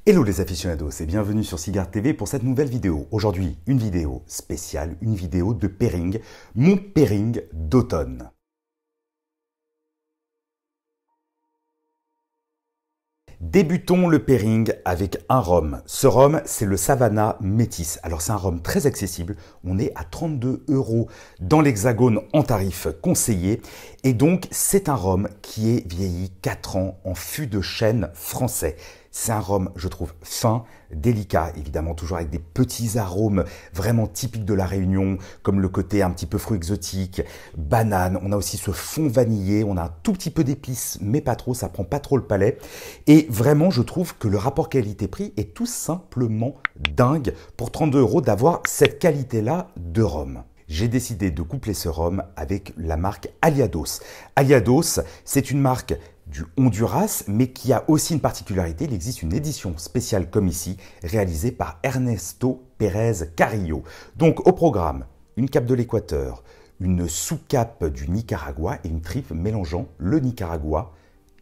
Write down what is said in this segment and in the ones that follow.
Hello les aficionados et bienvenue sur Cigare TV pour cette nouvelle vidéo. Aujourd'hui, une vidéo spéciale, une vidéo de pairing, mon pairing d'automne. Débutons le pairing avec un rhum. Ce rhum, c'est le Savannah Métis. Alors c'est un rhum très accessible, on est à 32 € dans l'Hexagone en tarif conseillé. Et donc c'est un rhum qui est vieilli 4 ans en fût de chêne français. C'est un rhum, je trouve, fin, délicat, évidemment toujours avec des petits arômes vraiment typiques de la Réunion, comme le côté un petit peu fruit exotique, banane. On a aussi ce fond vanillé, on a un tout petit peu d'épices, mais pas trop, ça prend pas trop le palais. Et vraiment, je trouve que le rapport qualité-prix est tout simplement dingue pour 32 € d'avoir cette qualité-là de rhum. J'ai décidé de coupler ce rhum avec la marque Aliados. Aliados, c'est une marque du Honduras, mais qui a aussi une particularité. Il existe une édition spéciale comme ici, réalisée par Ernesto Pérez Carrillo. Donc au programme, une cape de l'Équateur, une sous-cape du Nicaragua et une triple mélangeant le Nicaragua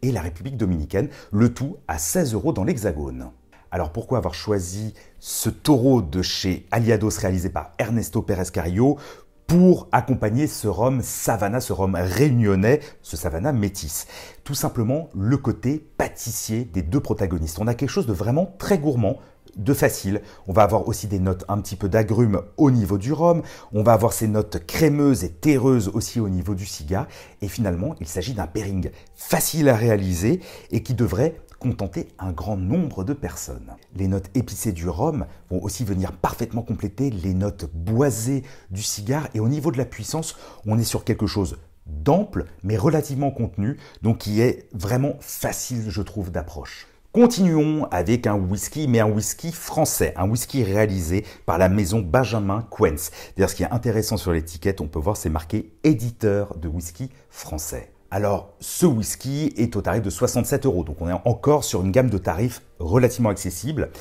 et la République dominicaine, le tout à 16 € dans l'Hexagone. Alors pourquoi avoir choisi ce taureau de chez Aliados réalisé par Ernesto Pérez Carrillo pour accompagner ce rhum Savannah, ce rhum réunionnais, ce Savannah métis? Tout simplement le côté pâtissier des deux protagonistes. On a quelque chose de vraiment très gourmand, de facile. On va avoir aussi des notes un petit peu d'agrumes au niveau du rhum. On va avoir ces notes crémeuses et terreuses aussi au niveau du cigare. Et finalement, il s'agit d'un pairing facile à réaliser et qui devrait contenter un grand nombre de personnes. Les notes épicées du rhum vont aussi venir parfaitement compléter les notes boisées du cigare. Et au niveau de la puissance, on est sur quelque chose d'ample mais relativement contenu, donc qui est vraiment facile, je trouve, d'approche. Continuons avec un whisky, mais un whisky français, un whisky réalisé par la maison Benjamin Quence. D'ailleurs, ce qui est intéressant sur l'étiquette, on peut voir c'est marqué éditeur de whisky français. Alors, ce whisky est au tarif de 67 €, donc on est encore sur une gamme de tarifs relativement accessible.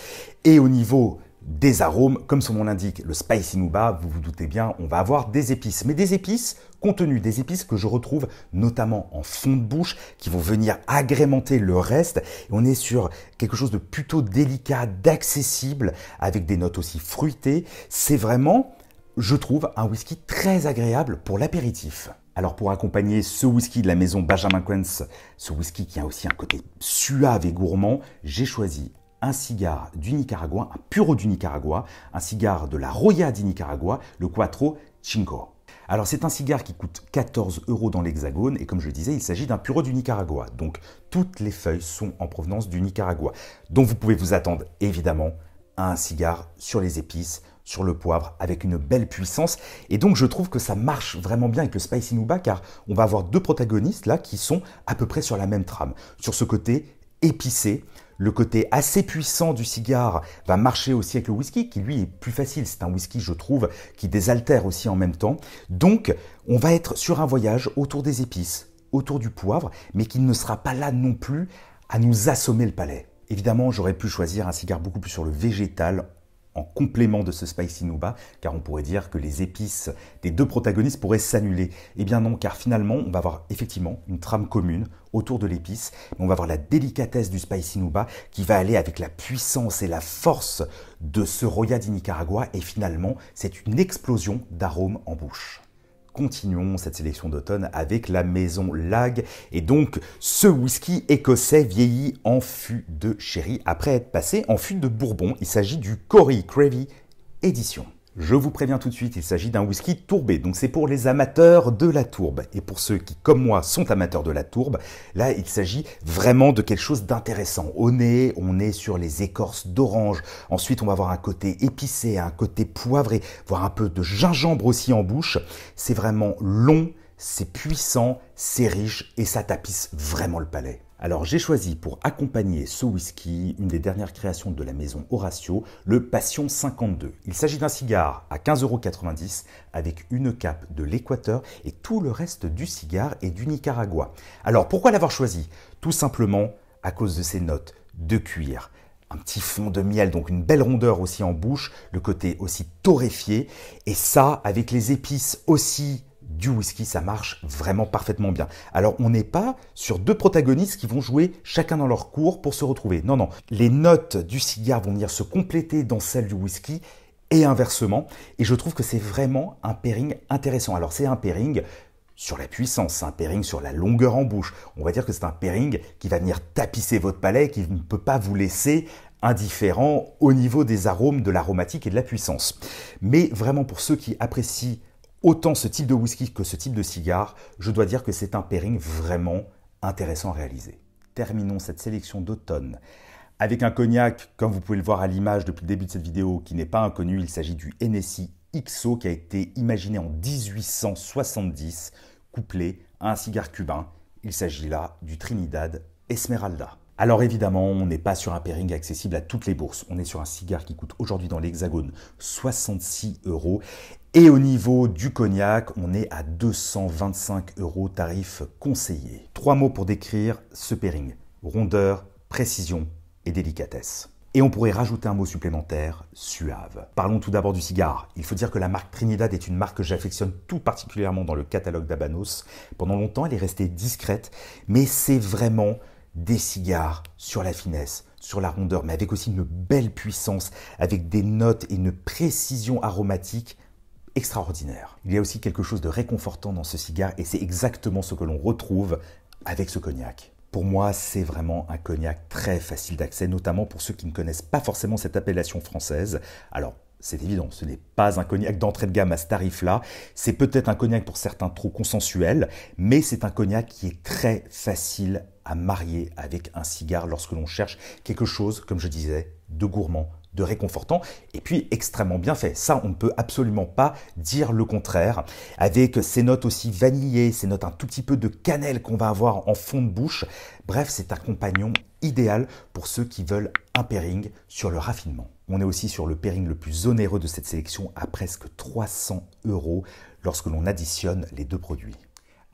Et au niveau des arômes, comme son nom l'indique, le Spicy Nuba, vous vous doutez bien, on va avoir des épices. Mais des épices contenues, des épices que je retrouve notamment en fond de bouche, qui vont venir agrémenter le reste. Et on est sur quelque chose de plutôt délicat, d'accessible, avec des notes aussi fruitées. C'est vraiment, je trouve, un whisky très agréable pour l'apéritif. Alors pour accompagner ce whisky de la maison Benjamin Quence, ce whisky qui a aussi un côté suave et gourmand, j'ai choisi un cigare du Nicaragua, un puro du Nicaragua, un cigare de la Roya du Nicaragua, le Cuatro Cinco. Alors c'est un cigare qui coûte 14 € dans l'Hexagone et comme je le disais, il s'agit d'un puro du Nicaragua. Donc toutes les feuilles sont en provenance du Nicaragua. Donc vous pouvez vous attendre évidemment à un cigare sur les épices, sur le poivre, avec une belle puissance. Et donc je trouve que ça marche vraiment bien avec le Spicy Nuba car on va avoir deux protagonistes là qui sont à peu près sur la même trame. Sur ce côté épicé, le côté assez puissant du cigare va marcher aussi avec le whisky qui lui est plus facile. C'est un whisky, je trouve, qui désaltère aussi en même temps. Donc, on va être sur un voyage autour des épices, autour du poivre, mais qui ne sera pas là non plus à nous assommer le palais. Évidemment, j'aurais pu choisir un cigare beaucoup plus sur le végétal, en complément de ce Spicy Nuba, car on pourrait dire que les épices des deux protagonistes pourraient s'annuler. Eh bien non, car finalement, on va avoir effectivement une trame commune autour de l'épice, mais on va avoir la délicatesse du Spicy Nuba qui va aller avec la puissance et la force de ce Roya du Nicaragua, et finalement, c'est une explosion d'arômes en bouche. Continuons cette sélection d'automne avec la maison Lag et donc ce whisky écossais vieilli en fût de sherry après être passé en fût de bourbon. Il s'agit du Corey Cravey édition. Je vous préviens tout de suite, il s'agit d'un whisky tourbé, donc c'est pour les amateurs de la tourbe. Et pour ceux qui, comme moi, sont amateurs de la tourbe, là, il s'agit vraiment de quelque chose d'intéressant. Au nez, on est sur les écorces d'orange. Ensuite, on va avoir un côté épicé, un côté poivré, voire un peu de gingembre aussi en bouche. C'est vraiment long, c'est puissant, c'est riche et ça tapisse vraiment le palais. Alors j'ai choisi pour accompagner ce whisky une des dernières créations de la maison Horatio, le Passion 52. Il s'agit d'un cigare à 15,90 € avec une cape de l'Équateur et tout le reste du cigare est du Nicaragua. Alors pourquoi l'avoir choisi? Tout simplement à cause de ses notes de cuir. Un petit fond de miel, donc une belle rondeur aussi en bouche, le côté aussi torréfié. Et ça, avec les épices aussi du whisky, ça marche vraiment parfaitement bien. Alors on n'est pas sur deux protagonistes qui vont jouer chacun dans leur cours pour se retrouver. Non, non, les notes du cigare vont venir se compléter dans celles du whisky et inversement. Et je trouve que c'est vraiment un pairing intéressant. Alors c'est un pairing sur la puissance, c'est un pairing sur la longueur en bouche. On va dire que c'est un pairing qui va venir tapisser votre palais et qui ne peut pas vous laisser indifférent au niveau des arômes, de l'aromatique et de la puissance. Mais vraiment pour ceux qui apprécient autant ce type de whisky que ce type de cigare, je dois dire que c'est un pairing vraiment intéressant à réaliser. Terminons cette sélection d'automne avec un cognac, comme vous pouvez le voir à l'image depuis le début de cette vidéo, qui n'est pas inconnu. Il s'agit du Hennessy XO qui a été imaginé en 1870, couplé à un cigare cubain. Il s'agit là du Trinidad Esmeralda. Alors évidemment, on n'est pas sur un pairing accessible à toutes les bourses. On est sur un cigare qui coûte aujourd'hui dans l'Hexagone 66 €. Et au niveau du cognac, on est à 225 € tarif conseillé. 3 mots pour décrire ce pairing: rondeur, précision et délicatesse. Et on pourrait rajouter un mot supplémentaire: suave. Parlons tout d'abord du cigare. Il faut dire que la marque Trinidad est une marque que j'affectionne tout particulièrement dans le catalogue d'Habanos. Pendant longtemps, elle est restée discrète, mais c'est vraiment des cigares sur la finesse, sur la rondeur, mais avec aussi une belle puissance, avec des notes et une précision aromatique extraordinaire. Il y a aussi quelque chose de réconfortant dans ce cigare et c'est exactement ce que l'on retrouve avec ce cognac. Pour moi, c'est vraiment un cognac très facile d'accès, notamment pour ceux qui ne connaissent pas forcément cette appellation française. Alors, c'est évident, ce n'est pas un cognac d'entrée de gamme à ce tarif-là. C'est peut-être un cognac pour certains trop consensuel, mais c'est un cognac qui est très facile à marier avec un cigare lorsque l'on cherche quelque chose, comme je disais, de gourmand, de réconfortant, et puis extrêmement bien fait. Ça, on ne peut absolument pas dire le contraire. Avec ces notes aussi vanillées, ces notes un tout petit peu de cannelle qu'on va avoir en fond de bouche. Bref, c'est un compagnon idéal pour ceux qui veulent un pairing sur le raffinement. On est aussi sur le pairing le plus onéreux de cette sélection à presque 300 € lorsque l'on additionne les deux produits.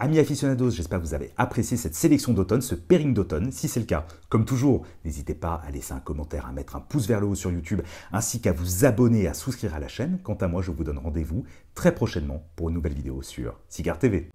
Amis aficionados, j'espère que vous avez apprécié cette sélection d'automne, ce pairing d'automne. Si c'est le cas, comme toujours, n'hésitez pas à laisser un commentaire, à mettre un pouce vers le haut sur YouTube, ainsi qu'à vous abonner et à souscrire à la chaîne. Quant à moi, je vous donne rendez-vous très prochainement pour une nouvelle vidéo sur Cigare TV.